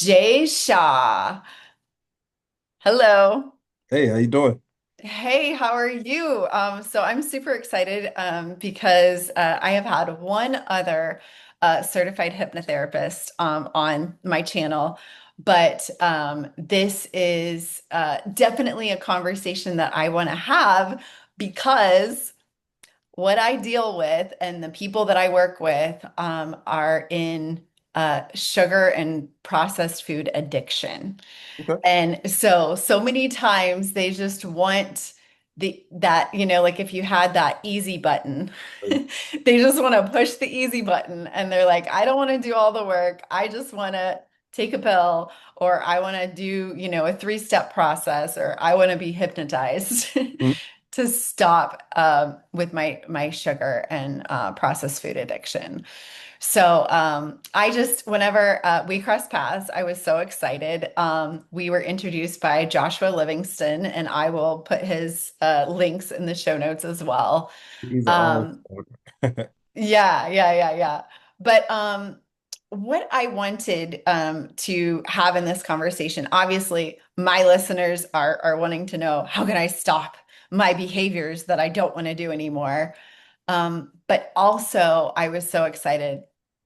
Jay Shaw. Hello. Hey, how you doing? Hey, how are you? So I'm super excited because I have had one other certified hypnotherapist on my channel, but this is definitely a conversation that I want to have because what I deal with and the people that I work with are in sugar and processed food addiction. Okay. And so many times they just want like if you had that easy button, they just want to push the easy button and they're like, I don't want to do all the work. I just want to take a pill or I want to do, a three-step process or I want to be hypnotized Mhm. to stop with my sugar and processed food addiction. So I just, whenever we crossed paths, I was so excited. We were introduced by Joshua Livingston, and I will put his links in the show notes as well. He's an awesome Um, talker. yeah. But what I wanted to have in this conversation, obviously, my listeners are wanting to know how can I stop my behaviors that I don't want to do anymore. But also, I was so excited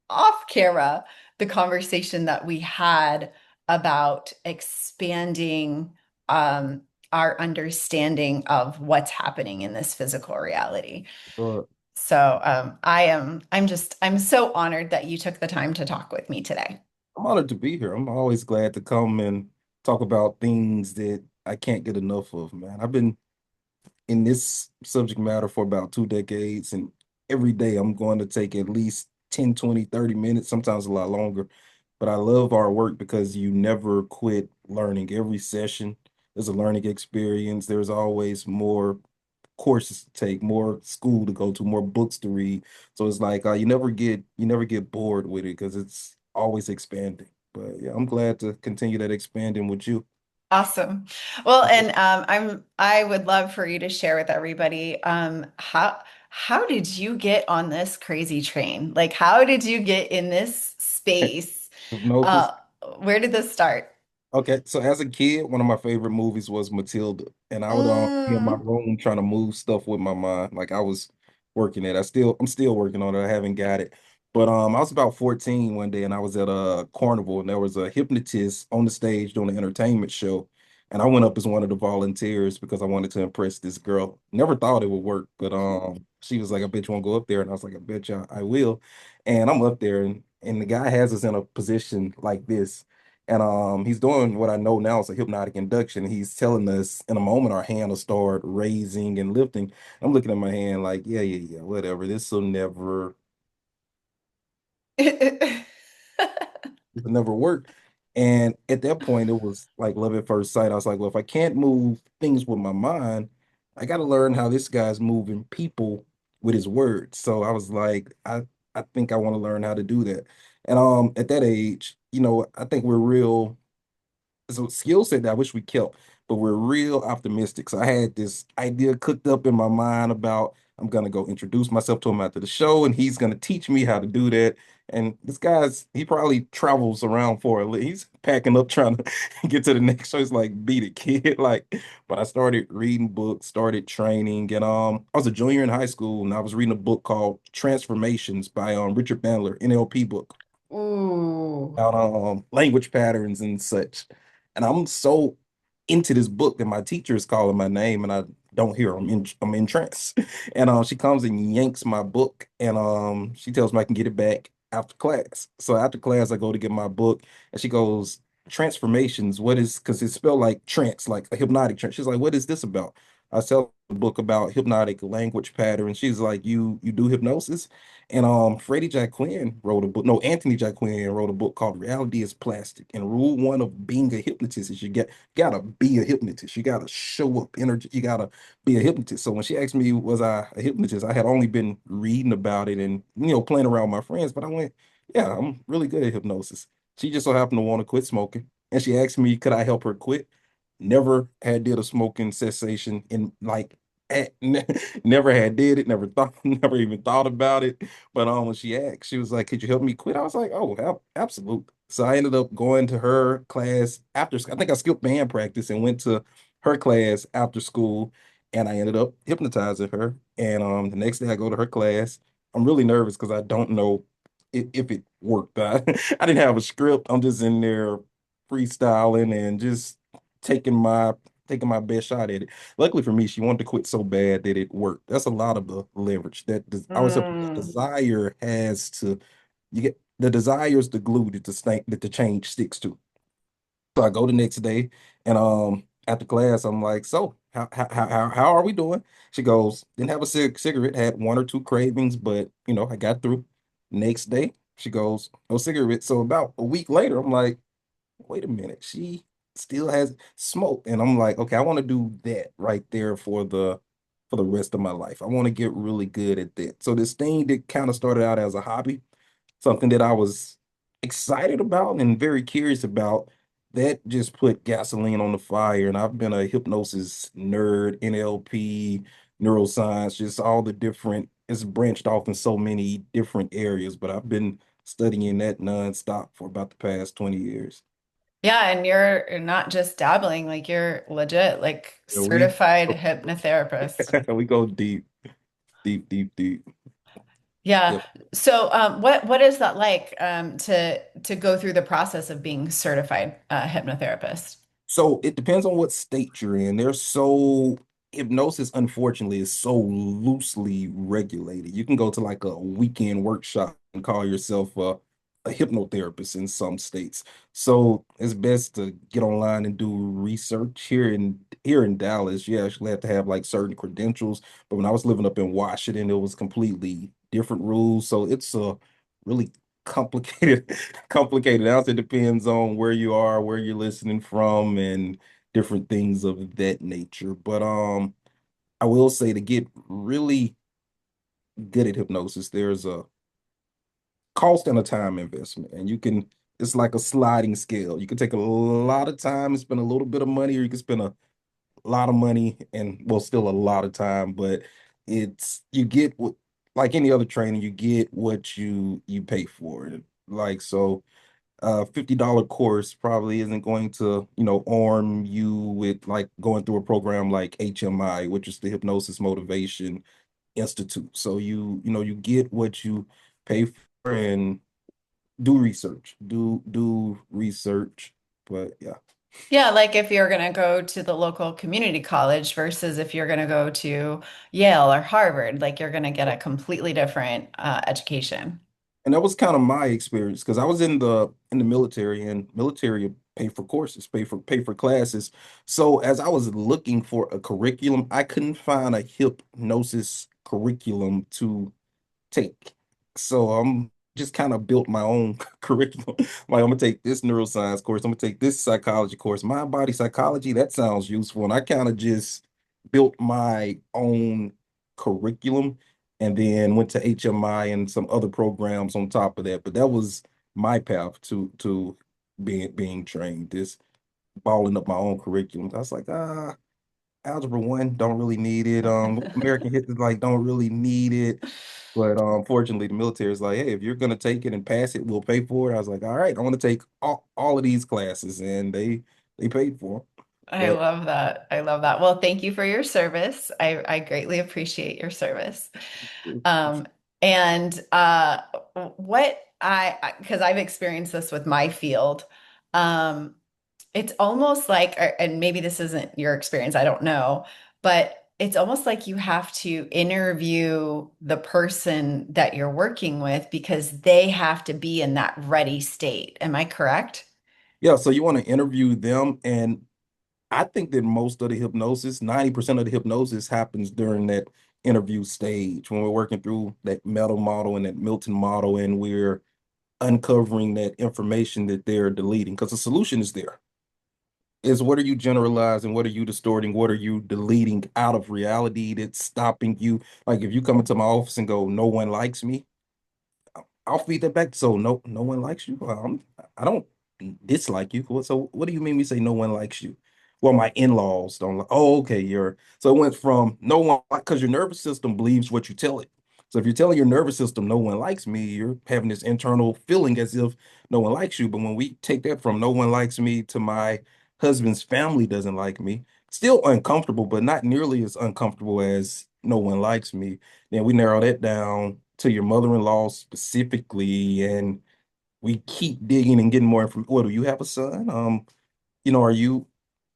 off camera, the conversation that we had about expanding um, our understanding of what's happening in this physical reality. Sure. So I'm so honored that you took the time to talk with me today. I'm honored to be here. I'm always glad to come and talk about things that I can't get enough of, man. I've been in this subject matter for about 2 decades, and every day I'm going to take at least 10, 20, 30 minutes, sometimes a lot longer. But I love our work because you never quit learning. Every session is a learning experience. There's always more courses to take, more school to go to, more books to read. So it's like you never get bored with it because it's always expanding. But yeah, I'm glad to continue that expanding with you. Awesome. Well, and I would love for you to share with everybody how did you get on this crazy train? Like how did you get in this space? Hypnosis. Uh where did this start? Okay, so as a kid, one of my favorite movies was Matilda, and I would be in my Mm. room trying to move stuff with my mind. Like I was working it. I'm still working on it. I haven't got it. But I was about 14 one day, and I was at a carnival, and there was a hypnotist on the stage doing an entertainment show, and I went up as one of the volunteers because I wanted to impress this girl. Never thought it would work, but she was like, "I bet you won't go up there," and I was like, "I bet you I will." And I'm up there, and the guy has us in a position like this. And he's doing what I know now is a hypnotic induction. He's telling us in a moment our hand will start raising and lifting. I'm looking at my hand like, yeah, whatever. This'll never work. And at that point, it was like love at first sight. I was like, well, if I can't move things with my mind, I got to learn how this guy's moving people with his words. So I was like, I think I want to learn how to do that. And at that age, I think we're real. It's a skill set that I wish we kept, but we're real optimistic. So I had this idea cooked up in my mind about I'm gonna go introduce myself to him after the show, and he's gonna teach me how to do that. And this guy's he probably travels around for a living. He's packing up trying to get to the next show. It's like beat it, kid. Like, but I started reading books, started training, and I was a junior in high school, and I was reading a book called Transformations by Richard Bandler, NLP book Ooh. about language patterns and such. And I'm so into this book that my teacher is calling my name and I don't hear her. I'm in trance. And she comes and yanks my book and she tells me I can get it back after class. So after class I go to get my book and she goes, Transformations, what is because it's spelled like trance, like a hypnotic trance. She's like, what is this about? I tell the book about hypnotic language patterns. She's like, you do hypnosis? And Freddie Jack Quinn wrote a book. No, Anthony Jack Quinn wrote a book called Reality is Plastic. And rule one of being a hypnotist is gotta be a hypnotist. You gotta show up energy. You gotta be a hypnotist. So when she asked me, was I a hypnotist, I had only been reading about it and playing around with my friends, but I went, yeah, I'm really good at hypnosis. She just so happened to want to quit smoking. And she asked me, could I help her quit? Never had did a smoking cessation in like never had did it, never thought, never even thought about it. But when she asked, she was like, "Could you help me quit?" I was like, "Oh, absolutely." So I ended up going to her class after. I think I skipped band practice and went to her class after school, and I ended up hypnotizing her. And the next day I go to her class. I'm really nervous because I don't know if it worked. I didn't have a script. I'm just in there freestyling and just taking my taking my best shot at it. Luckily for me, she wanted to quit so bad that it worked. That's a lot of the leverage. I always tell people, Mm. desire has to. You get the desire is the glue that the change sticks to. So I go the next day, and after class, I'm like, so how are we doing? She goes, didn't have a cigarette, had one or two cravings, but I got through. Next day, she goes, no cigarette. So about a week later, I'm like, wait a minute, she still has smoke. And I'm like, okay, I want to do that right there for the rest of my life. I want to get really good at that. So this thing that kind of started out as a hobby, something that I was excited about and very curious about, that just put gasoline on the fire. And I've been a hypnosis nerd, NLP, neuroscience, just all the different, it's branched off in so many different areas, but I've been studying that nonstop for about the past 20 years. Yeah, and you're not just dabbling, like you're legit, like Yeah, we certified hypnotherapist. we go deep, deep, deep, deep. Yeah. Yep. So, what is that like to go through the process of being certified hypnotherapist? So it depends on what state you're in. Hypnosis, unfortunately, is so loosely regulated. You can go to like a weekend workshop and call yourself a hypnotherapist in some states. So it's best to get online and do research here in Dallas. You actually have to have like certain credentials. But when I was living up in Washington, it was completely different rules. So it's a really complicated complicated house. It depends on where you are, where you're listening from, and different things of that nature. But I will say, to get really good at hypnosis, there's a cost and a time investment. And it's like a sliding scale. You can take a lot of time and spend a little bit of money, or you can spend a lot of money and, well, still a lot of time. But you get what, like any other training, you get what you pay for. Like, so $50 course probably isn't going to, arm you with like going through a program like HMI, which is the Hypnosis Motivation Institute. So you get what you pay for, and do research. But yeah. Yeah, like if you're going to go to the local community college versus if you're going to go to Yale or Harvard, like you're going to get a completely different education. And that was kind of my experience because I was in the military, and military pay for courses, pay for classes. So as I was looking for a curriculum, I couldn't find a hypnosis curriculum to take. So I'm just kind of built my own curriculum. Like, I'm gonna take this neuroscience course, I'm gonna take this psychology course, mind body psychology. That sounds useful. And I kind of just built my own curriculum, and then went to HMI and some other programs on top of that. But that was my path to being trained, this balling up my own curriculum. I was like, algebra one, don't really need it. American history, like, don't really need it. But fortunately, the military is like, hey, if you're gonna take it and pass it, we'll pay for it. I was like, all right, I want to take all of these classes, and they paid for them. I But love that. I love that. Well, thank you for your service. I greatly appreciate your service. Um, and what because I've experienced this with my field, um, it's almost like, and maybe this isn't your experience, I don't know, but it's almost like you have to interview the person that you're working with because they have to be in that ready state. Am I correct? yeah, so you want to interview them, and I think that most of the hypnosis, 90% of the hypnosis, happens during that interview stage when we're working through that metal model and that Milton model, and we're uncovering that information that they're deleting, because the solution is there. Is, what are you generalizing? What are you distorting? What are you deleting out of reality that's stopping you? Like, if you come into my office and go, no one likes me, I'll feed that back. So no one likes you. I don't dislike you. So what do you mean we say no one likes you? Well, my in-laws don't like. Oh, okay. So it went from no one, because your nervous system believes what you tell it. So if you're telling your nervous system no one likes me, you're having this internal feeling as if no one likes you. But when we take that from no one likes me to my husband's family doesn't like me, still uncomfortable, but not nearly as uncomfortable as no one likes me, then we narrow that down to your mother-in-law specifically, and we keep digging and getting more information. What, do you have a son? Are you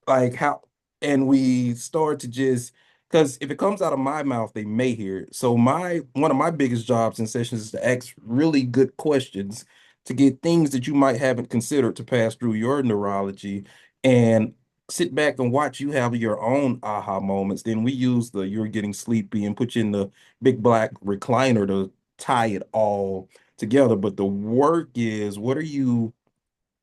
like how and we start to just because if it comes out of my mouth they may hear it. So my one of my biggest jobs in sessions is to ask really good questions to get things that you might haven't considered to pass through your neurology and sit back and watch you have your own aha moments. Then we use the you're getting sleepy and put you in the big black recliner to tie it all together. But the work is what are you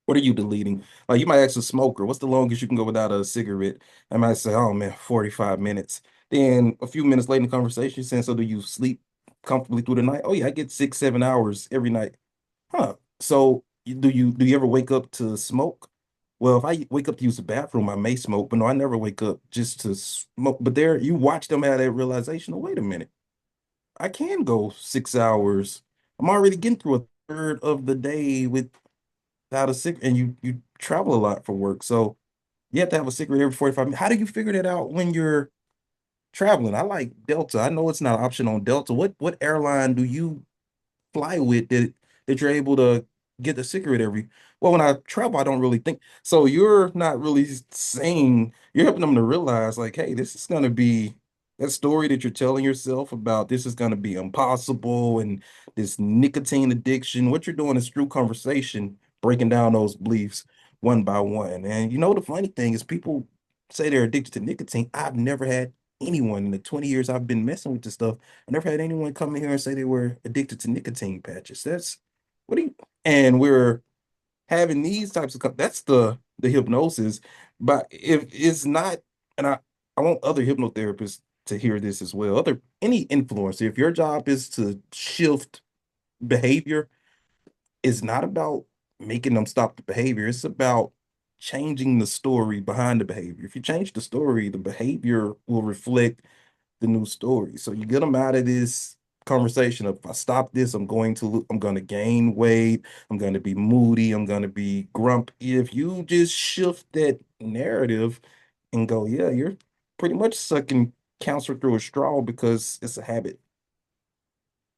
deleting? Like you might ask a smoker, what's the longest you can go without a cigarette? I might say, oh man, 45 minutes. Then a few minutes later in the conversation, you're saying, so do you sleep comfortably through the night? Oh yeah, I get 6, 7 hours every night. Huh. So do you ever wake up to smoke? Well, if I wake up to use the bathroom, I may smoke, but no, I never wake up just to smoke. But there you watch them have that realization, oh, wait a minute, I can go 6 hours. I'm already getting through a third of the day with without a cigarette, and you travel a lot for work, so you have to have a cigarette every 45 minutes. How do you figure that out when you're traveling? I like Delta. I know it's not an option on Delta. What airline do you fly with that you're able to get the cigarette every? Well, when I travel, I don't really think so. You're not really saying you're helping them to realize, like, hey, this is gonna be that story that you're telling yourself about this is gonna be impossible and this nicotine addiction. What you're doing is through conversation, breaking down those beliefs one by one. And the funny thing is people say they're addicted to nicotine. I've never had anyone in the 20 years I've been messing with this stuff. I never had anyone come in here and say they were addicted to nicotine patches. That's what do you and we're having these types of that's the hypnosis. But if it's not, and I want other hypnotherapists to hear this as well. Other any influencer, if your job is to shift behavior, it's not about making them stop the behavior. It's about changing the story behind the behavior. If you change the story, the behavior will reflect the new story. So you get them out of this conversation of if I stop this, I'm going to gain weight, I'm going to be moody, I'm going to be grumpy. If you just shift that narrative and go, yeah, you're pretty much sucking cancer through a straw because it's a habit.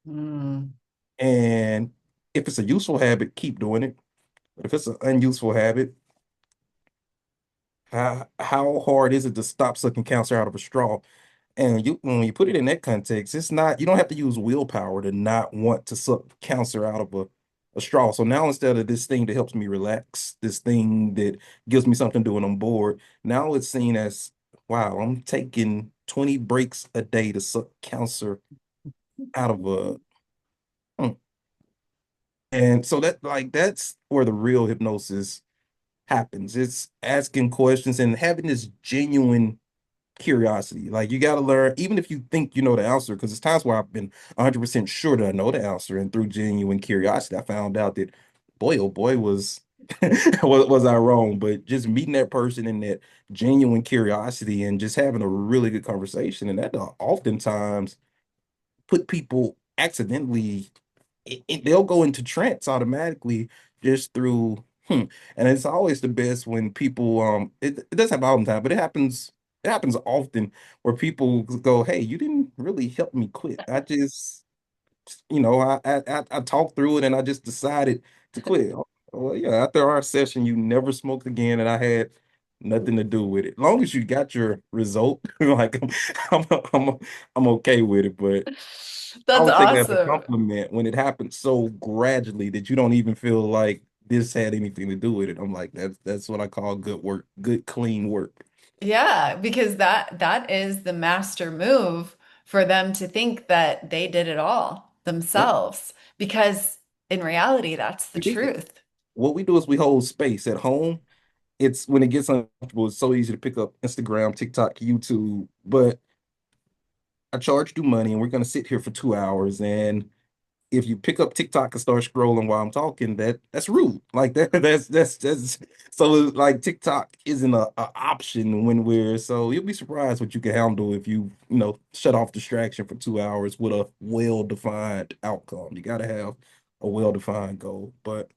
Mm. And if it's a useful habit, keep doing it. But if it's an unuseful habit, how hard is it to stop sucking cancer out of a straw? And when you put it in that context, it's not, you don't have to use willpower to not want to suck cancer out of a straw. So now instead of this thing that helps me relax, this thing that gives me something to do when I'm bored, now it's seen as, wow, I'm taking 20 breaks a day to suck cancer out of a, hmm. And so that's where the real hypnosis happens. It's asking questions and having this genuine curiosity. Like you got to learn, even if you think you know the answer, because there's times where I've been 100% sure that I know the answer, and through genuine curiosity, I found out that, boy, oh boy, was was I wrong? But just meeting that person in that genuine curiosity and just having a really good conversation, and that oftentimes put people accidentally, they'll go into trance automatically just through. And it's always the best when people it doesn't happen all the time, but it happens often where people go, hey, you didn't really help me quit. I just I talked through it and I just decided to quit. Well, yeah, after our session, you never smoked again, and I had nothing to do with it. Long as you got your result, like I'm, I'm, I'm okay with it. But I That's would take it as a awesome. compliment when it happens so gradually that you don't even feel like this had anything to do with it. I'm like, that's what I call good work, good clean work. Yeah, because that is the master move for them to think that they did it all Yep, themselves. Because in reality, that's the we did. truth. What we do is we hold space at home. It's when it gets uncomfortable, it's so easy to pick up Instagram, TikTok, YouTube. But I charged you money and we're going to sit here for 2 hours. And if you pick up TikTok and start scrolling while I'm talking, that's rude. Like that that's so like TikTok isn't a option when we're so you'll be surprised what you can handle if you shut off distraction for 2 hours with a well-defined outcome. You gotta have a well-defined goal. But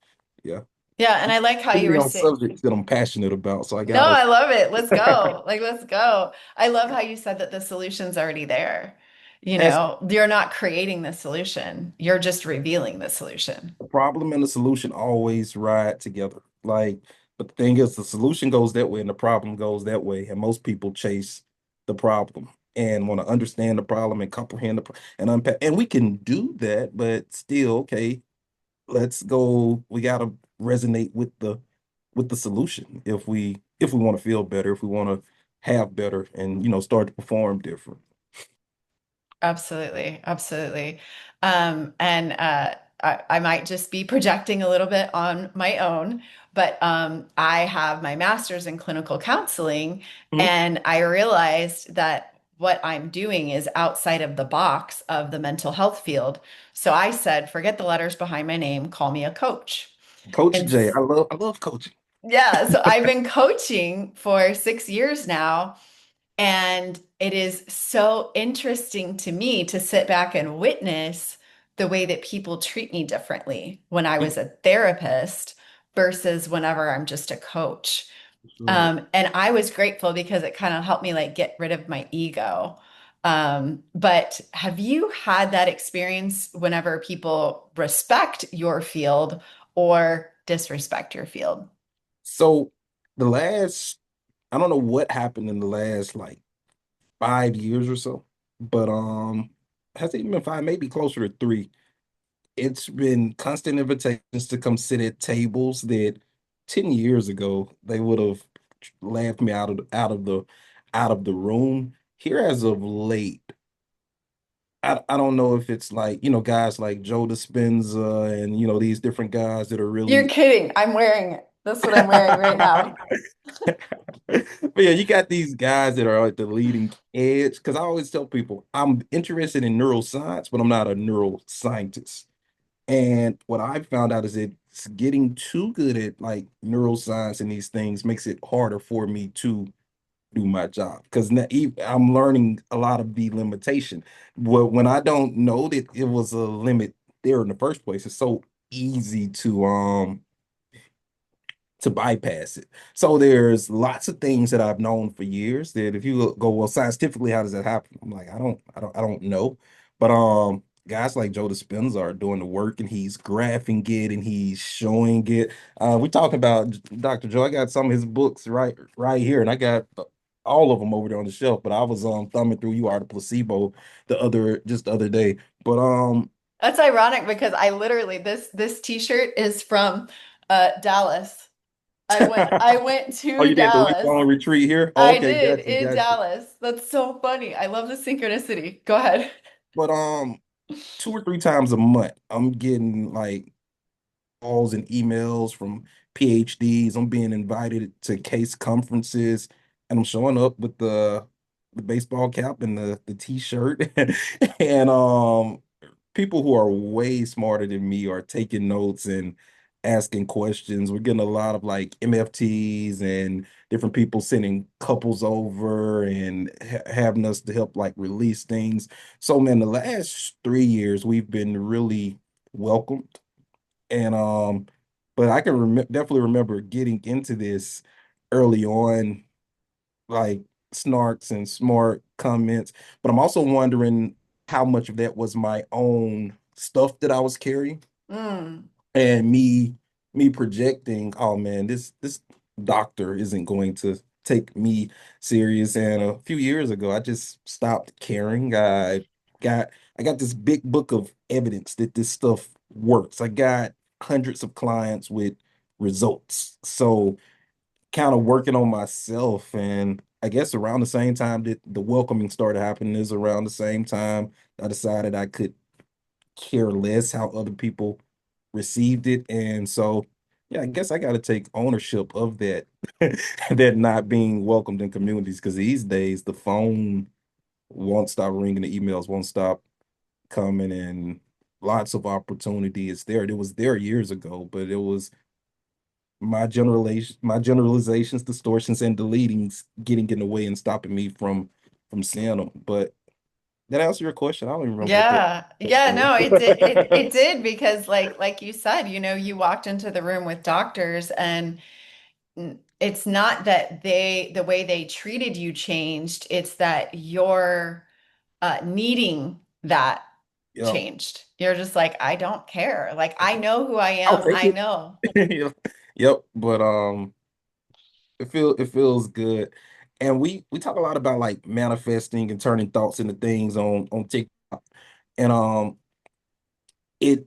yeah, Yeah, and I like how you really were on saying, subjects that I'm passionate about. So I no, gotta I love it. Let's go. Like, let's go. I love how you said that the solution's already there. as You're not creating the solution, you're just revealing the solution. the problem and the solution always ride together. Like, but the thing is, the solution goes that way and the problem goes that way. And most people chase the problem and want to understand the problem and comprehend and unpack. And we can do that, but still, okay, let's go. We gotta resonate with the solution if we want to feel better, if we want to have better and start to perform different. Absolutely, absolutely. And I might just be projecting a little bit on my own, but I have my master's in clinical counseling, Mhm. and I realized that what I'm doing is outside of the box of the mental health field. So I said, forget the letters behind my name, call me a coach. Coach And Jay, I love coaching. yeah, so I've been coaching for 6 years now. And it is so interesting to me to sit back and witness the way that people treat me differently when I was a therapist versus whenever I'm just a coach. Sure. And I was grateful because it kind of helped me like get rid of my ego. But have you had that experience whenever people respect your field or disrespect your field? So the last, I don't know what happened in the last like 5 years or so, but has it even been five, maybe closer to three. It's been constant invitations to come sit at tables that 10 years ago they would have laughed me out of the room. Here as of late, I don't know if it's like, guys like Joe Dispenza and these different guys that are You're really kidding. I'm wearing it. That's what I'm wearing right now. But yeah, you got these guys that are at the leading edge. Because I always tell people I'm interested in neuroscience, but I'm not a neuroscientist. And what I found out is it's getting too good at like neuroscience and these things makes it harder for me to do my job because I'm learning a lot of the limitation. Well, when I don't know that it was a limit there in the first place, it's so easy to bypass it. So there's lots of things that I've known for years that if you go, well, scientifically, how does that happen? I'm like, I don't know. But guys like Joe Dispenza are doing the work and he's graphing it and he's showing it. We talking about Dr. Joe. I got some of his books right here, and I got all of them over there on the shelf. But I was thumbing through You Are the Placebo the other day. But That's ironic because I literally this t-shirt is from Dallas. I went oh, to you did the week Dallas. long retreat here? Oh, I okay, did gotcha, in gotcha. Dallas. That's so funny. I love the synchronicity. Go ahead. But 2 or 3 times a month, I'm getting like calls and emails from PhDs. I'm being invited to case conferences, and I'm showing up with the baseball cap and the t-shirt. And people who are way smarter than me are taking notes and asking questions. We're getting a lot of like MFTs and different people sending couples over and having us to help like release things. So man, the last 3 years we've been really welcomed and but I can definitely remember getting into this early on, like snarks and smart comments. But I'm also wondering how much of that was my own stuff that I was carrying Mm. and me projecting, oh man, this doctor isn't going to take me serious. And a few years ago, I just stopped caring. Got I got this big book of evidence that this stuff works. I got hundreds of clients with results. So kind of working on myself and I guess around the same time that the welcoming started happening is around the same time I decided I could care less how other people received it. And so, yeah, I guess I got to take ownership of that, that not being welcomed in communities. Because these days, the phone won't stop ringing, the emails won't stop coming, and lots of opportunity is there. It was there years ago, but it was my generalizations, distortions, and deletings getting in the way and stopping me from seeing them. But that answer your question? I don't even remember what the Yeah. Yeah, question no, it did was. it did because like you said, you walked into the room with doctors and it's not that the way they treated you changed, it's that you're needing that Yeah, changed. You're just like, I don't care. Like I know who I I'll am. take I it. know. Yeah. Yep, but it feels good. And we talk a lot about like manifesting and turning thoughts into things on TikTok. And it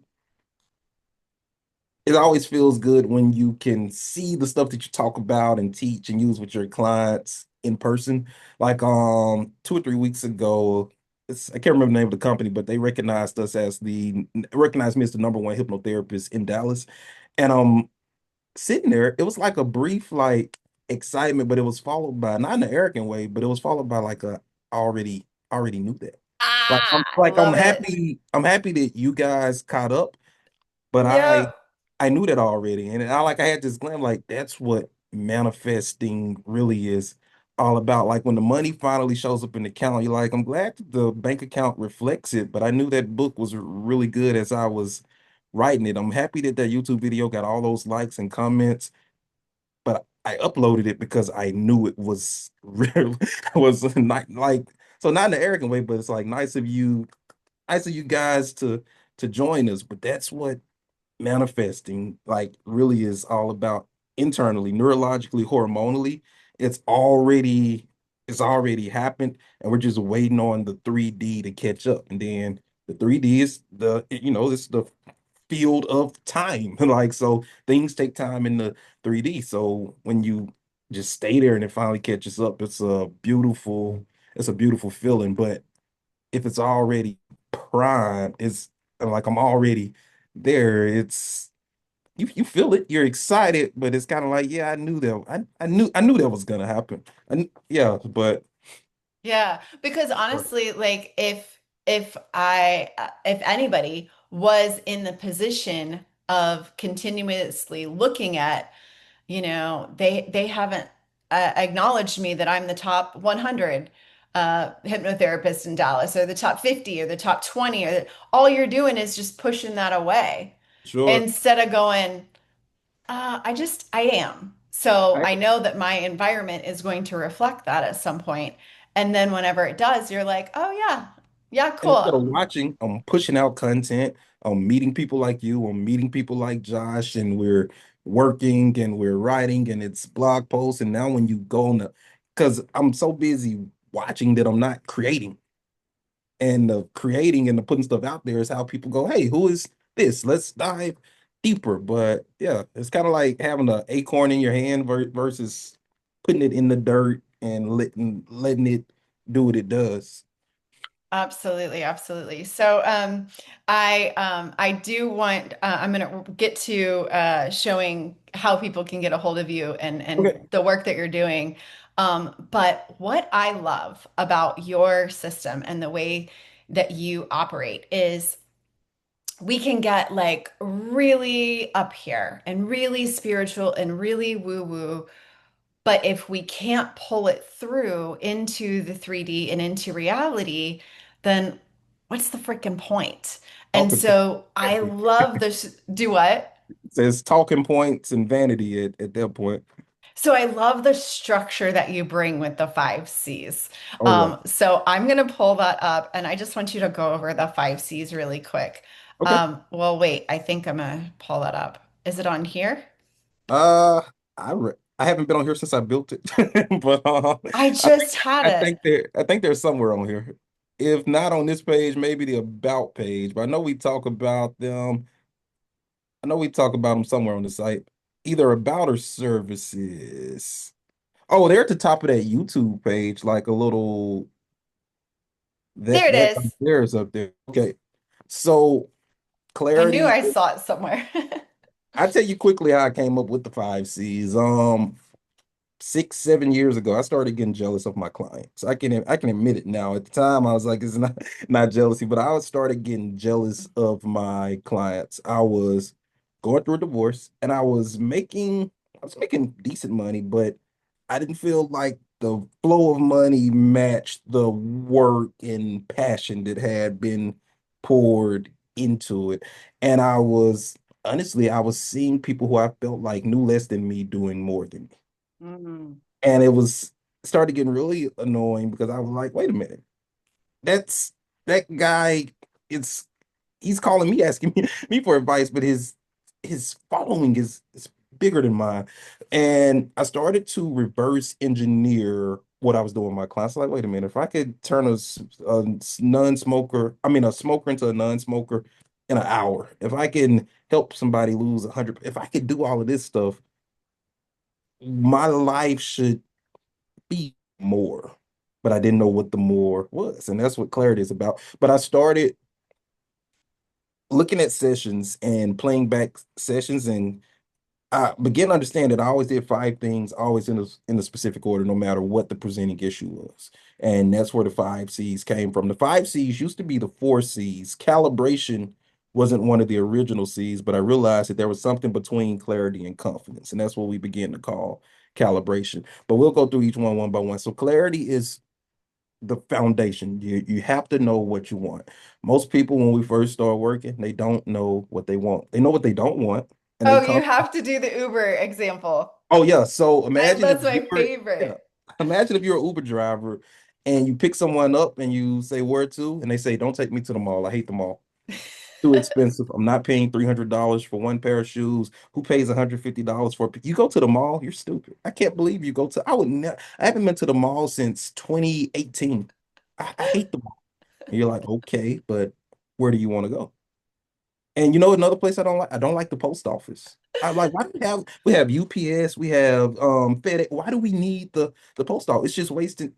it always feels good when you can see the stuff that you talk about and teach and use with your clients in person. Like 2 or 3 weeks ago, I can't remember the name of the company, but they recognized me as the number one hypnotherapist in Dallas. And sitting there, it was like a brief like excitement, but it was followed by, not in an arrogant way, but it was followed by like a already knew that. Like I'm Ah, I like I'm love it. happy that you guys caught up, but I Yep. I knew that already. And I had this glam, like that's what manifesting really is all about. Like when the money finally shows up in the account, you're like, I'm glad that the bank account reflects it, but I knew that book was really good as I was writing it. I'm happy that that YouTube video got all those likes and comments, but I uploaded it because I knew it was real, was not like, so not in an arrogant way, but it's like nice of you guys to join us. But that's what manifesting like really is all about internally, neurologically, hormonally. It's already it's already happened, and we're just waiting on the 3D to catch up. And then the 3D is it's the field of time. Like so things take time in the 3D. So when you just stay there and it finally catches up, it's a beautiful feeling. But if it's already prime, it's like I'm already there. It's you feel it, you're excited, but it's kind of like, yeah, I knew that. I knew that was gonna happen. And yeah, but Yeah, because honestly, like if anybody was in the position of continuously looking at, they haven't acknowledged me that I'm the top 100 hypnotherapist in Dallas or the top 50 or the top 20 all you're doing is just pushing that away sure. instead of going, I am. So I, I know that my environment is going to reflect that at some point. And then whenever it does, you're like, oh yeah, yeah, and instead cool. of watching, I'm pushing out content. I'm meeting people like you. I'm meeting people like Josh, and we're working and we're writing, and it's blog posts. And now when you go on because I'm so busy watching that I'm not creating. And the creating and the putting stuff out there is how people go, hey, who is this? Let's dive deeper. But yeah, it's kind of like having an acorn in your hand versus putting it in the dirt and letting it do what it does. Absolutely, absolutely. So I do want I'm gonna get to showing how people can get a hold of you and Okay. the work that you're doing. But what I love about your system and the way that you operate is we can get like really up here and really spiritual and really woo-woo. But if we can't pull it through into the 3D and into reality, then what's the freaking point? And Talking so I vanity. love this. Do what? Says talking points and vanity at that point. So I love the structure that you bring with the five C's. Oh yeah. So I'm going to pull that up and I just want you to go over the five C's really quick. Okay. Well, wait, I think I'm going to pull that up. Is it on here? Uh I haven't been on here since I built it. But I I think just had I it. think there I think there's somewhere on here. If not on this page, maybe the about page. But I know we talk about them somewhere on the site, either about or services. Oh, they're at the top of that YouTube page, like a little There that it that is. there's up there. Okay, so I knew clarity. I saw it somewhere. I tell you quickly how I came up with the five C's. 6, 7 years ago, I started getting jealous of my clients. I can admit it now. At the time, I was like, it's not jealousy, but I started getting jealous of my clients. I was going through a divorce and I was making decent money, but I didn't feel like the flow of money matched the work and passion that had been poured into it. And I was seeing people who I felt like knew less than me doing more than me. Mm. And it was started getting really annoying because I was like, wait a minute, that's that guy. It's he's calling me asking me for advice, but his following is bigger than mine. And I started to reverse engineer what I was doing with my clients. Like, wait a minute, if I could turn a non-smoker, I mean a smoker into a non-smoker in an hour, if I can help somebody lose 100, if I could do all of this stuff, my life should be more. But I didn't know what the more was. And that's what clarity is about. But I started looking at sessions and playing back sessions, and I began to understand that I always did 5 things, always in a specific order, no matter what the presenting issue was. And that's where the 5 C's came from. The 5 C's used to be the 4 C's. Calibration wasn't one of the original C's, but I realized that there was something between clarity and confidence. And that's what we begin to call calibration. But we'll go through each one by one. So clarity is the foundation. You have to know what you want. Most people, when we first start working, they don't know what they want. They know what they don't want, and they Oh, you come. have to do the Uber example. Oh yeah. So imagine if That's you my were, yeah, favorite. imagine if you're an Uber driver and you pick someone up and you say where to, and they say, "Don't take me to the mall. I hate the mall. Too expensive. I'm not paying $300 for one pair of shoes. Who pays $150 for you go to the mall? You're stupid. I can't believe you go to. I would never. I haven't been to the mall since 2018. I hate the mall." And you're like, okay, but where do you want to go? And you know another place I don't like? I don't like the post office. I like why do we have UPS, we have FedEx. Why do we need the post office? It's just wasting.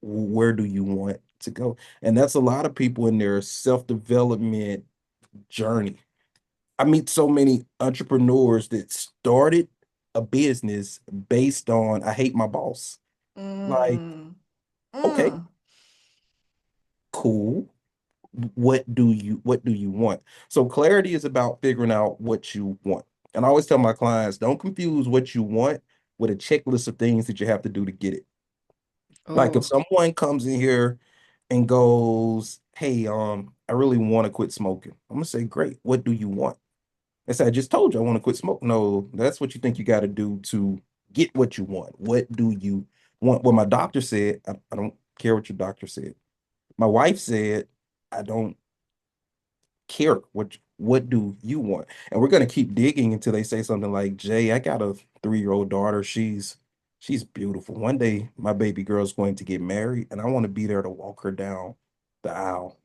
Where do you want to go? And that's a lot of people in their self-development journey. I meet so many entrepreneurs that started a business based on I hate my boss. Like, Mm. okay, Mm. cool. What do you want? So clarity is about figuring out what you want. And I always tell my clients, don't confuse what you want with a checklist of things that you have to do to get it. Like if Oh. someone comes in here and goes, "Hey, I really want to quit smoking." I'm gonna say, "Great. What do you want?" I said, "I just told you I want to quit smoking." No, that's what you think you got to do to get what you want. What do you want? Well, my doctor said, I don't care what your doctor said. My wife said, I don't care what do you want. And we're going to keep digging until they say something like, Jay, I got a 3-year-old daughter. She's beautiful. One day my baby girl's going to get married and I want to be there to walk her down the aisle.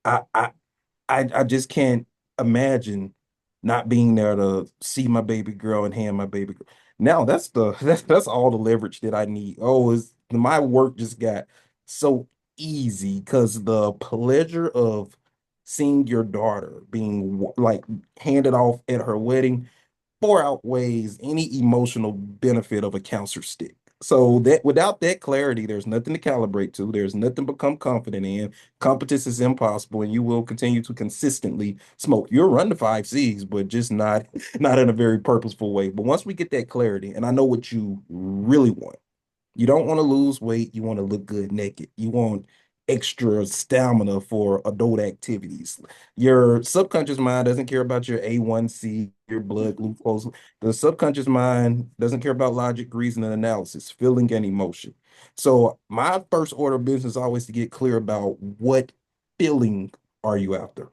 I just can't imagine not being there to see my baby girl and hand my baby girl. Now that's all the leverage that I need. Oh, is my work just got so easy because the pleasure of seeing your daughter being like handed off at her wedding far outweighs any emotional benefit of a counselor stick. So that without that clarity, there's nothing to calibrate to. There's nothing to become confident in. Competence is impossible, and you will continue to consistently smoke. You'll run the 5 C's, but just not in a very purposeful way. But once we get that clarity, and I know what you really want, you don't want to lose weight. You want to look good naked. You want extra stamina for adult activities. Your subconscious mind doesn't care about your A1C, your blood glucose. The subconscious mind doesn't care about logic, reason, and analysis, feeling and emotion. So my first order of business is always to get clear about what feeling are you after.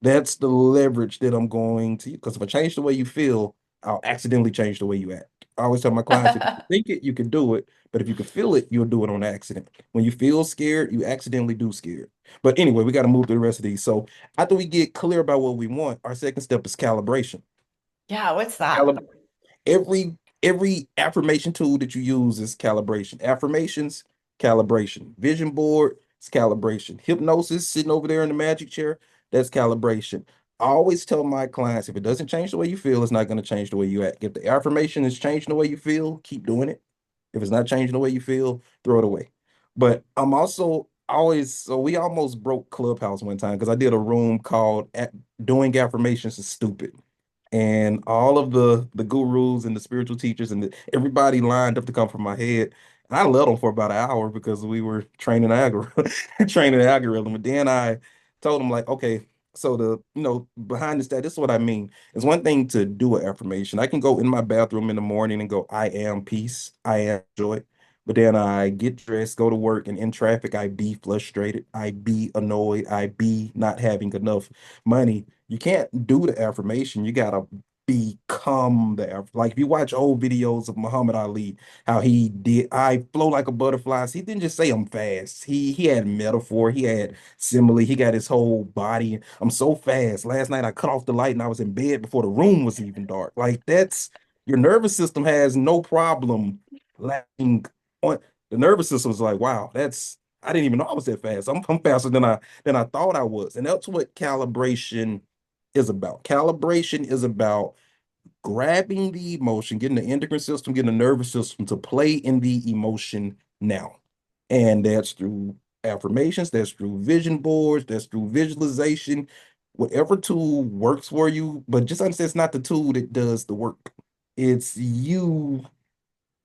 That's the leverage that I'm going to, because if I change the way you feel, I'll accidentally change the way you act. I always tell my clients, if you think it, you can do it, but if you can feel it, you'll do it on accident. When you feel scared, you accidentally do scared. But anyway, we got to move to the rest of these. So after we get clear about what we want, our second step is calibration. Yeah, what's that? Calib every affirmation tool that you use is calibration. Affirmations, calibration. Vision board is calibration. Hypnosis, sitting over there in the magic chair, that's calibration. I always tell my clients if it doesn't change the way you feel, it's not going to change the way you act. If the affirmation is changing the way you feel, keep doing it. If it's not changing the way you feel, throw it away. But I'm also always, so we almost broke Clubhouse one time because I did a room called Doing Affirmations is Stupid. And all of the gurus and the spiritual teachers and everybody lined up to come from my head. And I led them for about an hour because we were training the algorithm, training the algorithm. And then I told them like, okay, so behind the stat, this is what I mean. It's one thing to do an affirmation. I can go in my bathroom in the morning and go, I am peace, I am joy. But then I get dressed, go to work, and in traffic, I be frustrated, I be annoyed, I be not having enough money. You can't do the affirmation. You gotta become like if you watch old videos of Muhammad Ali, how he did I flow like a butterfly. So he didn't just say I'm fast. He had metaphor, he had simile, he got his whole body. I'm so fast. Last night I cut off the light and I was in bed before the room was even dark. Like that's your nervous system has no problem lacking on the nervous system is like, wow, that's I didn't even know I was that fast. I'm faster than I thought I was. And that's what calibration is about. Calibration is about grabbing the emotion, getting the endocrine system, getting the nervous system to play in the emotion now. And that's through affirmations, that's through vision boards, that's through visualization, whatever tool works for you. But just understand it's not the tool that does the work. It's you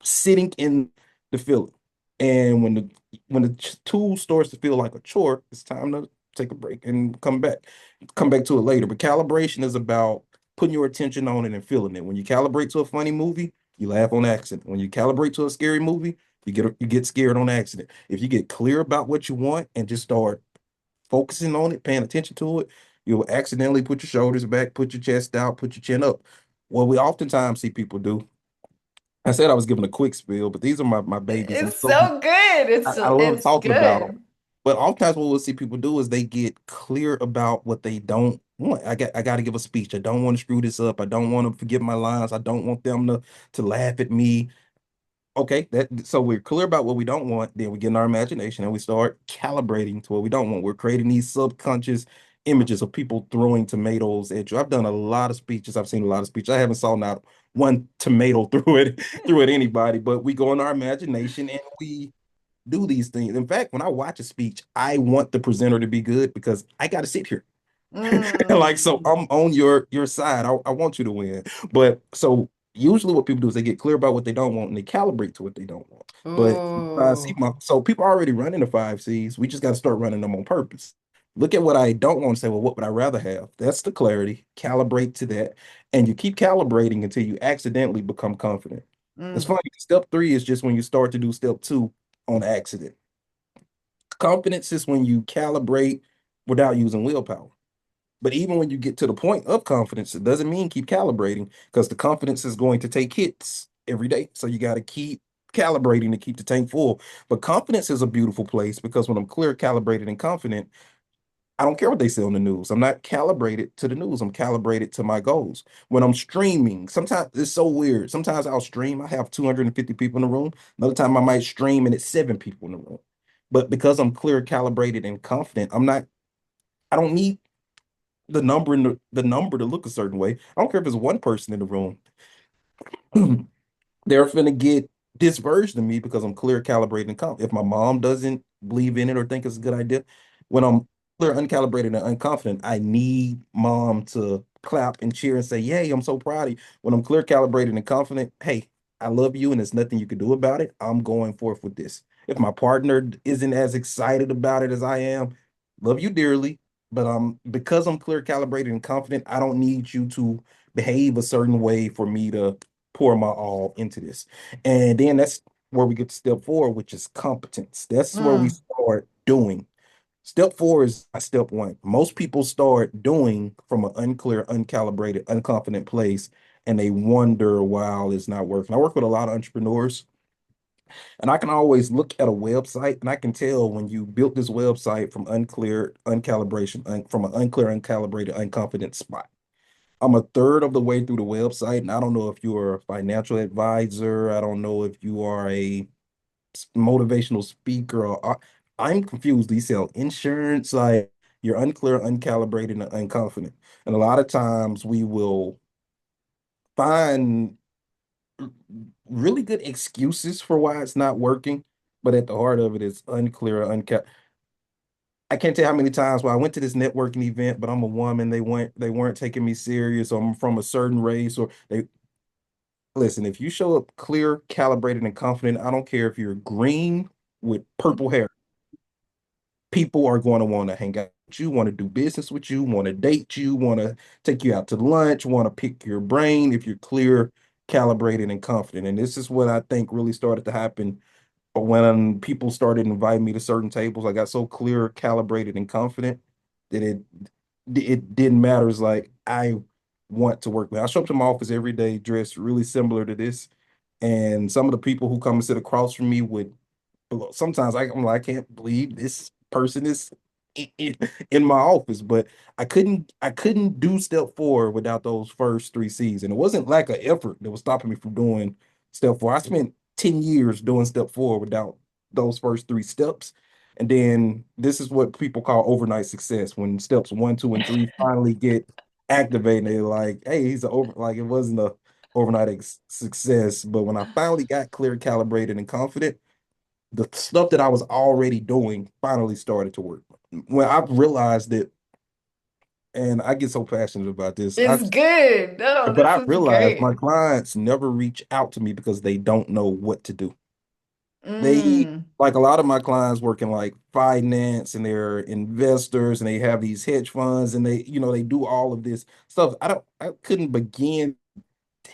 sitting in the feeling. And when the tool starts to feel like a chore, it's time to take a break and come back to it later. But calibration is about putting your attention on it and feeling it. When you calibrate to a funny movie, you laugh on accident. When you calibrate to a scary movie, you get scared on accident. If you get clear about what you want and just start focusing on it, paying attention to it, you'll accidentally put your shoulders back, put your chest out, put your chin up. What we oftentimes see people do, I said I was giving a quick spiel, but these are my babies, and It's so good. I love It's talking about them. good. But oftentimes, what we'll see people do is they get clear about what they don't want. I got to give a speech. I don't want to screw this up. I don't want to forget my lines. I don't want them to laugh at me. Okay, that so we're clear about what we don't want, then we get in our imagination and we start calibrating to what we don't want. We're creating these subconscious images of people throwing tomatoes at you. I've done a lot of speeches. I've seen a lot of speeches. I haven't saw not one tomato through at anybody, but we go in our imagination and we do these things. In fact, when I watch a speech, I want the presenter to be good because I got to sit here. Like so Mm. I'm on your side. I want you to win. But so usually what people do is they get clear about what they don't want and they calibrate to what they don't want. But Ooh. so people are already running the five C's. We just got to start running them on purpose. Look at what I don't want and say, well, what would I rather have? That's the clarity. Calibrate to that. And you keep calibrating until you accidentally become confident. It's Mm. funny. Step three is just when you start to do step two on accident. Confidence is when you calibrate without using willpower. But even when you get to the point of confidence, it doesn't mean keep calibrating because the confidence is going to take hits every day. So you got to keep calibrating to keep the tank full. But confidence is a beautiful place because when I'm clear, calibrated, and confident, I don't care what they say on the news. I'm not calibrated to the news. I'm calibrated to my goals. When I'm streaming, sometimes it's so weird. Sometimes I'll stream, I have 250 people in the room. Another time I might stream and it's seven people in the room. But because I'm clear, calibrated, and confident, I don't need the number to look a certain way. I don't care if it's one person in the room. They're finna get this version of me because I'm clear, calibrated, and confident. If my mom doesn't believe in it or think it's a good idea, when I'm clear, uncalibrated, and unconfident, I need mom to clap and cheer and say, "Yay, I'm so proud of you." When I'm clear, calibrated, and confident, hey, I love you and there's nothing you can do about it. I'm going forth with this. If my partner isn't as excited about it as I am, love you dearly, but because I'm clear, calibrated, and confident, I don't need you to behave a certain way for me to pour my all into this. And then that's where we get to step four, which is competence. That's where we Mm. start doing. Step four is step one. Most people start doing from an unclear, uncalibrated, unconfident place, and they wonder why it's not working. I work with a lot of entrepreneurs, and I can always look at a website and I can tell when you built this website from unclear, uncalibration, from an unclear, uncalibrated, unconfident spot. I'm a third of the way through the website, and I don't know if you are a financial advisor. I don't know if you are a motivational speaker. I'm confused. Do you sell insurance? Like, You're unclear, uncalibrated, and unconfident. And a lot of times we will find really good excuses for why it's not working, but at the heart of it is unclear, uncal. I can't tell how many times when I went to this networking event, but I'm a woman. They weren't taking me serious, or I'm from a certain race, or they listen. If you show up clear, calibrated, and confident, I don't care if you're green with purple hair. People are going to want to hang out with you, want to do business with you, want to date you, want to take you out to lunch, want to pick your brain if you're clear, calibrated, and confident. And this is what I think really started to happen when people started inviting me to certain tables. I got so clear, calibrated, and confident that it didn't matter. It's like I want to work with. I show up to my office every day dressed really similar to this. And some of the people who come and sit across from me would sometimes I'm like, I can't believe this person is in my office, but I couldn't do step four without those first three C's. And it wasn't lack of effort that was stopping me from doing step four. I spent 10 years doing step four without those first three steps. And then this is what people call overnight success when steps one, two, and three finally get activated. They're like, hey, he's a over like it wasn't a overnight success. But when I finally got clear, calibrated, and confident, the stuff that I was already doing finally started to work. When I realized that, and I get so passionate about this, It's good. No, but this I is realized my great. clients never reach out to me because they don't know what to do. They Mm, like a lot of my clients work in like finance and they're investors and they have these hedge funds and they do all of this stuff. I couldn't begin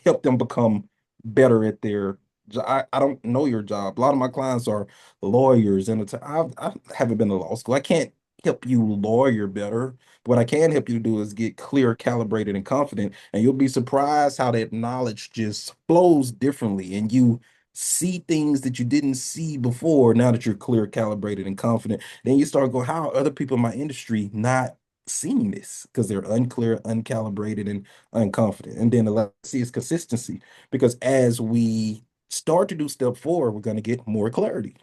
help them become better at their I don't know your job. A lot of my clients are lawyers and I haven't been to law school. I can't help you lawyer better. What I can help you do is get clear, calibrated, and confident. And you'll be surprised how that knowledge just flows differently. And you see things that you didn't see before now that you're clear, calibrated, and confident. Then you start going, how are other people in my industry not seeing this? Because they're unclear, uncalibrated, and unconfident. And then the legacy is consistency because as we start to do step four, we're going to get more clarity.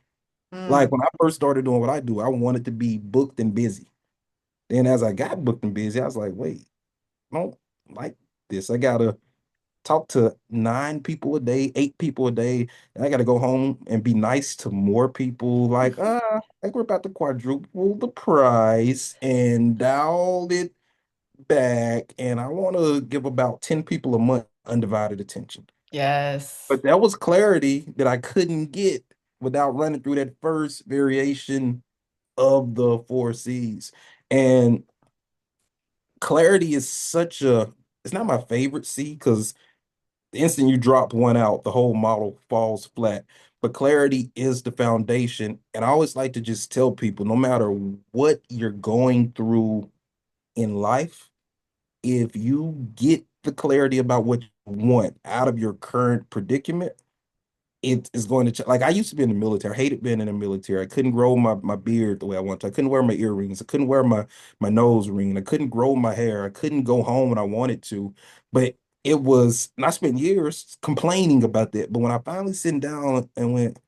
Like mm. when I first started doing what I do, I wanted to be booked and busy. Then as I got booked and busy, I was like, wait, I don't like this. I gotta talk to nine people a day, eight people a day, and I gotta go home and be nice to more people. Like, like we're about to quadruple the price and dial it back, and I want to give about 10 people a month undivided attention. Yes. But that was clarity that I couldn't get without running through that first variation of the four C's. And clarity is it's not my favorite C because the instant you drop one out, the whole model falls flat. But clarity is the foundation. And I always like to just tell people no matter what you're going through in life, if you get the clarity about what you want out of your current predicament, it is going to like I used to be in the military. I hated being in the military. I couldn't grow my beard the way I wanted to. I couldn't wear my earrings. I couldn't wear my nose ring. I couldn't grow my hair. I couldn't go home when I wanted to. But it was, and I spent years complaining about that. But when I finally sat down and went,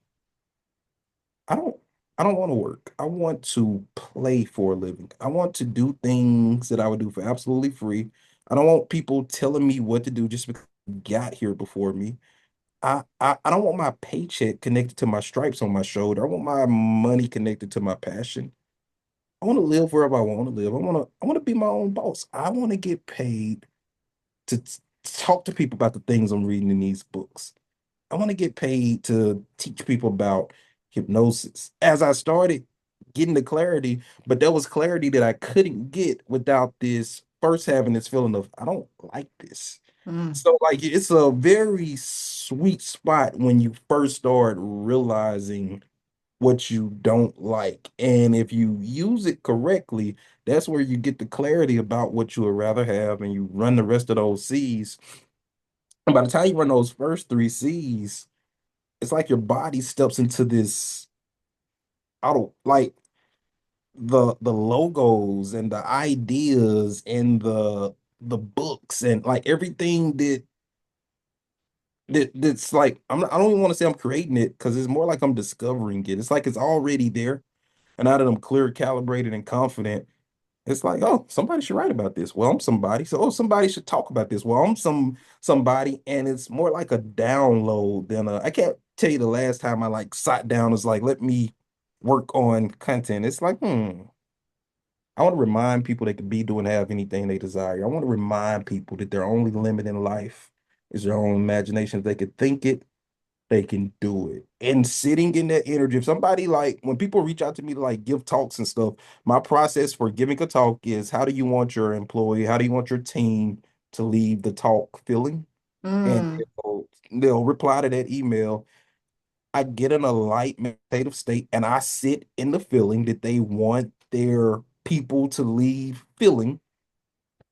I don't I don't want to work. I want to play for a living. I want to do things that I would do for absolutely free. I don't want people telling me what to do just because they got here before me. I don't want my paycheck connected to my stripes on my shoulder. I want my money connected to my passion. I want to live wherever I want to live. I want to be my own boss. I want to get paid to talk to people about the things I'm reading in these books. I want to get paid to teach people about hypnosis. As I started getting the clarity, but there was clarity that I couldn't get without this first having this feeling of I don't like this. Mm. So like it's a very sweet spot when you first start realizing what you don't like. And if you use it correctly, that's where you get the clarity about what you would rather have and you run the rest of those C's. And by the time you run those first three C's, it's like your body steps into this auto like the logos and the ideas and the books and like everything that's like I don't even want to say I'm creating it because it's more like I'm discovering it. It's like it's already there. And now that I'm clear, calibrated, and confident, It's like, oh, somebody should write about this. Well, I'm somebody. So, oh, somebody should talk about this. Well, I'm somebody, and it's more like a download than a. I can't tell you the last time I like sat down. Was like, let me work on content. It's like, I want to remind people they could be, do, and have anything they desire. I want to remind people that their only limit in life is their own imagination. If they could think it, they can do it. And sitting in that energy, if somebody like when people reach out to me to like give talks and stuff, my process for giving a talk is how do you want your employee, how do you want your team to leave the talk feeling? And Mm, they'll reply to that email. I get in a light meditative state and I sit in the feeling that they want their people to leave feeling,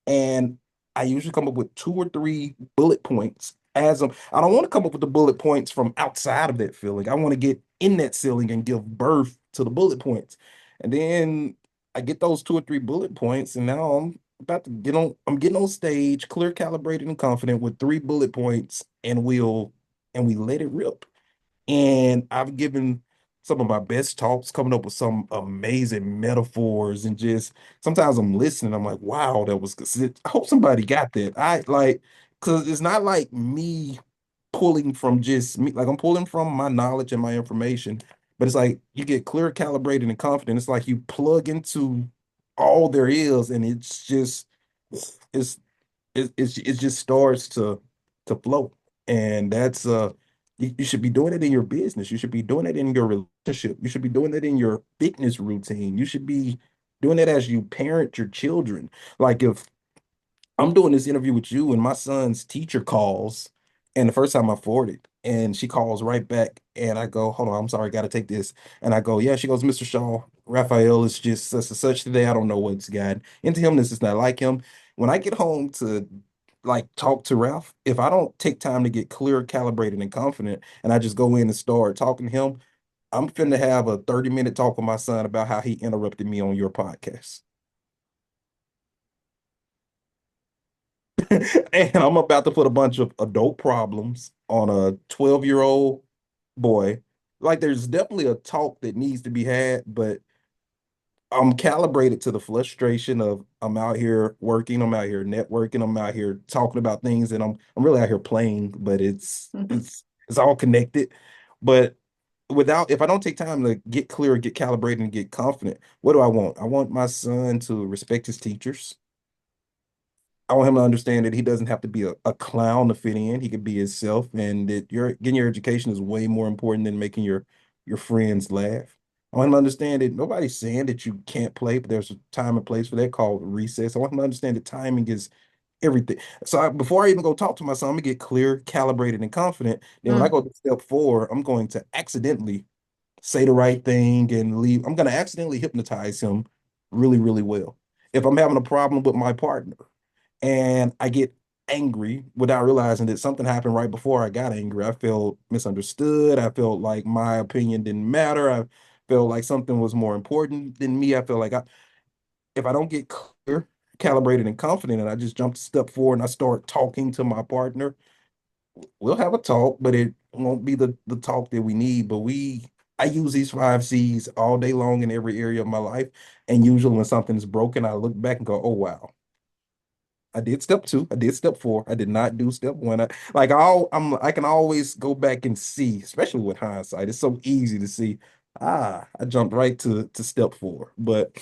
and I usually come up with two or three bullet points as I don't want to come up with the bullet points from outside of that feeling. I want to get in that ceiling and give birth to the bullet points. And then I get those two or three bullet points, and now I'm getting on stage, clear, calibrated, and confident with three bullet points, and we let it rip. And I've given some of my best talks, coming up with some amazing metaphors, and just sometimes I'm listening, I'm like, wow, that was good. I hope somebody got that. I like, because it's not like me pulling from just me, like I'm pulling from my knowledge and my information, but it's like you get clear, calibrated, and confident. It's like you plug into all there is, and it's it just starts to flow. And that's you should be doing it in your business. You should be doing it in your relationship. You should be doing it in your fitness routine. You should be doing it as you parent your children. Like if I'm doing this interview with you and my son's teacher calls, and the first time I forwarded, and she calls right back, and I go, hold on, I'm sorry, got to take this. And I go, yeah, she goes, Mr. Shaw, Raphael is just such and such today. I don't know what's gotten into him. This is not like him. When I get home to like talk to Ralph, if I don't take time to get clear, calibrated, and confident, and I just go in and start talking to him, I'm finna have a 30-minute talk with my son about how he interrupted me on your podcast. And I'm about to put a bunch of adult problems on a 12-year-old boy. Like there's definitely a talk that needs to be had, but I'm calibrated to the frustration of I'm out here working, I'm out here networking, I'm out here talking about things, and I'm really out here playing, but it's all connected. But without if I don't take time to get clear, get calibrated, and get confident, what do I want? I want my son to respect his teachers. I want him to understand that he doesn't have to be a clown to fit in. He could be himself, and that your getting your education is way more important than making your friends laugh. I want him to understand that nobody's saying that you can't play, but there's a time and place for that called recess. I want him to understand that timing is everything. So before I even go talk to my son, I'm gonna get clear, calibrated, and confident. Then when I mm. go to step four, I'm going to accidentally say the right thing and leave. I'm gonna accidentally hypnotize him really, really well. If I'm having a problem with my partner and I get angry without realizing that something happened right before I got angry. I felt misunderstood. I felt like my opinion didn't matter. I felt like something was more important than me. I felt like if I don't get clear, calibrated, and confident, and I just jump to step forward and I start talking to my partner, we'll have a talk, but it won't be the talk that we need. But I use these five C's all day long in every area of my life. And usually when something's broken, I look back and go, oh wow, I did step two. I did step four. I did not do step one. I can always go back and see, especially with hindsight. It's so easy to see. I jumped right to step four. But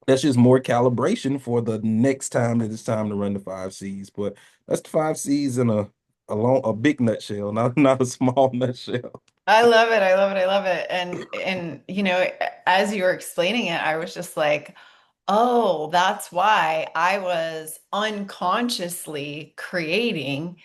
that's just more calibration for the next time that it's time to run the five C's. But that's the five C's in a big nutshell, not a small nutshell. I love it. I love it. I love it. And as you were explaining it, I was just like, oh, that's why I was unconsciously creating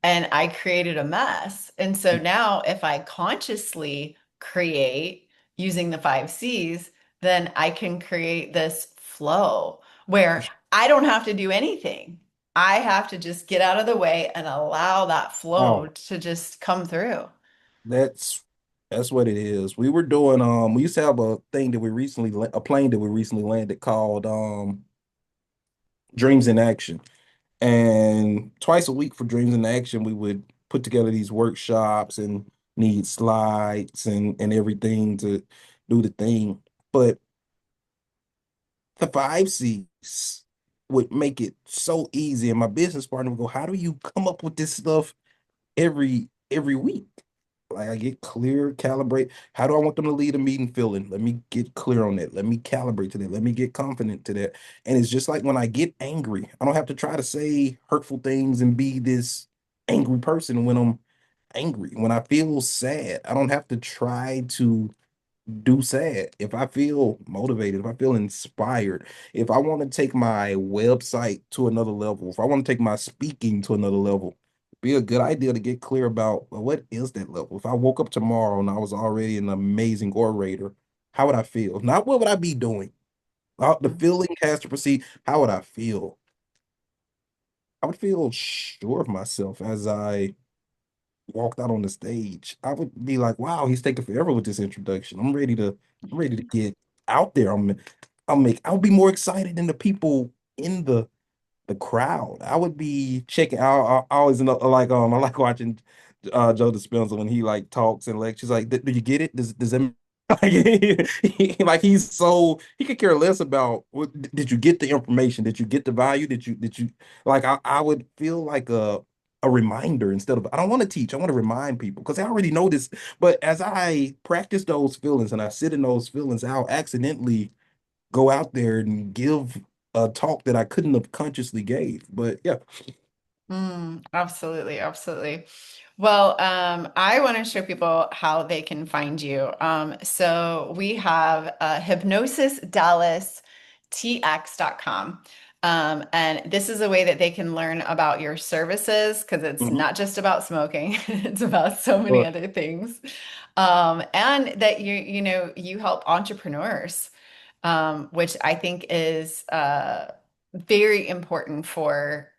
and I created a mess. And so now if I consciously create using the five C's, then I can create this flow where I don't have to do anything. I have to just get out of the way and allow that flow Wow, to just come through. that's that's what it is. We used to have a plane that we recently landed called Dreams in Action. And twice a week for Dreams in Action, we would put together these workshops and need slides and everything to do the thing. But the 5 C's would make it so easy. And my business partner would go, how do you come up with this stuff every week? Like I get clear, calibrate. How do I want them to lead a meeting feeling? Let me get clear on that. Let me calibrate to that. Let me get confident to that. And it's just like when I get angry, I don't have to try to say hurtful things and be this angry person when I'm angry. When I feel sad, I don't have to try to do sad. If I feel motivated, if I feel inspired, if I want to take my website to another level, if I want to take my speaking to another level, be a good idea to get clear about, well, what is that level? If I woke up tomorrow and I was already an amazing orator, how would I feel? Not what would I be doing? The feeling has to proceed. How would I feel? I would feel sure of myself as I walked out on the stage. I would be like, wow, he's taking forever with this introduction. I'm ready to get out there. I'll be more excited than the people in the crowd. I would be checking. I always know, like I like watching Joe Dispenza when he like talks and lectures. Like, do you get it? Does that like, like he's so he could care less about what did you get the information? Did you get the value? Did you like I would feel like a reminder instead of I don't want to teach. I want to remind people because I already know this. But as I practice those feelings and I sit in those feelings, I'll accidentally go out there and give a talk that I couldn't have consciously gave. But yeah, Absolutely, absolutely. Well, I want to show people how they can find you. So we have hypnosisdallastx.com. And this is a way that they can learn about your services because it's mhm. not just about smoking, it's about so many Sure. other things. And that you help entrepreneurs, which I think is very important for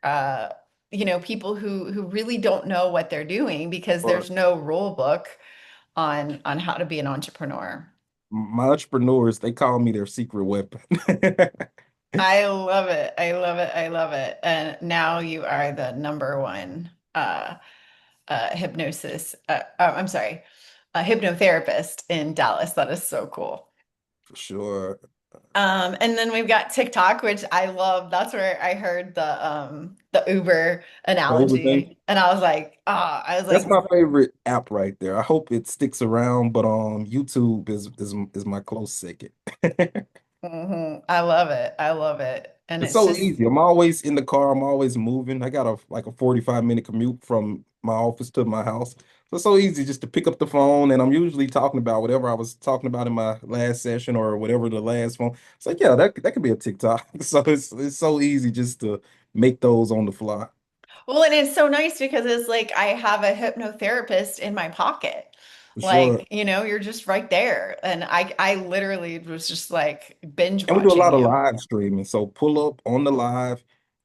people who really don't know what they're doing because Sure. there's no rule book on how to be an entrepreneur. My entrepreneurs, they call me their secret weapon. I love it. I love it. I love it. And now you are the number one hypnosis. I'm sorry, a hypnotherapist in Dallas. That is so cool. For sure. And then we've got TikTok, which I love. That's where I heard the Uber The Uber thing. analogy. And I was like, ah, I was That's like, my favorite app right there. I hope it sticks around, but YouTube is my close second. I love it. I love it. And It's it's so just, easy. I'm always in the car. I'm always moving. I got a 45-minute commute from my office to my house. So it's so easy just to pick up the phone and I'm usually talking about whatever I was talking about in my last session or whatever the last phone. It's like, yeah, that could be a TikTok. So it's so easy just to make those on the fly. well, and it's so nice because it's like I have a hypnotherapist in my pocket. For sure. Like, you're just right there. And I literally was just like binge And we do a watching lot of you. live streaming. So pull up on the live,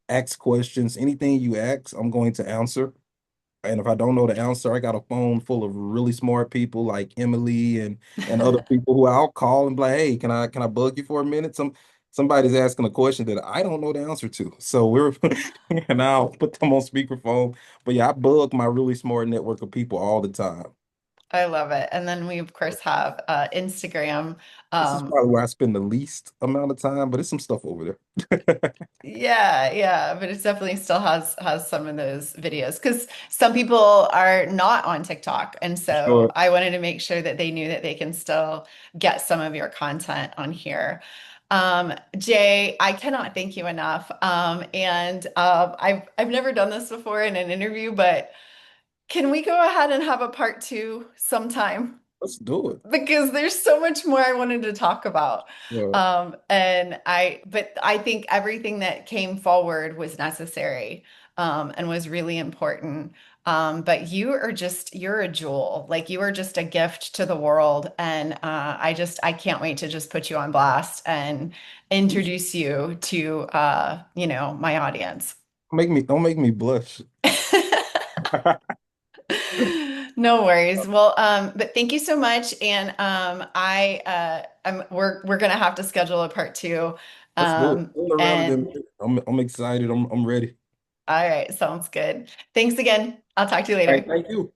ask questions. Anything you ask, I'm going to answer. And if I don't know the answer, I got a phone full of really smart people like Emily and other people who I'll call and be like, hey, can I bug you for a minute? Somebody's asking a question that I don't know the answer to. So we're and I'll put them on speakerphone. But yeah, I bug my really smart network of people all the time. I love it. And then we, of course, have Instagram. This is Um, probably where I spend the least amount of time, but it's some stuff over there. Yeah, yeah, but it definitely still has some of those videos because some people are not on TikTok, and so Sure. I wanted to make sure that they knew that they can still get some of your content on here. Jay, I cannot thank you enough. And I've never done this before in an interview, but can we go ahead and have a part two sometime? Let's do it. Because there's so much more I wanted to talk about. Yeah. But I think everything that came forward was necessary, and was really important. But you're a jewel. Like you are just a gift to the world. And I can't wait to just put you on blast and introduce you to, my audience. Don't make me blush. No worries. Well, but thank you so much. And we're gonna have to schedule a part two. Let's do it. Sooner rather than And later. I'm excited. I'm ready. all right, sounds good. Thanks again. I'll talk to you All right, later. thank you.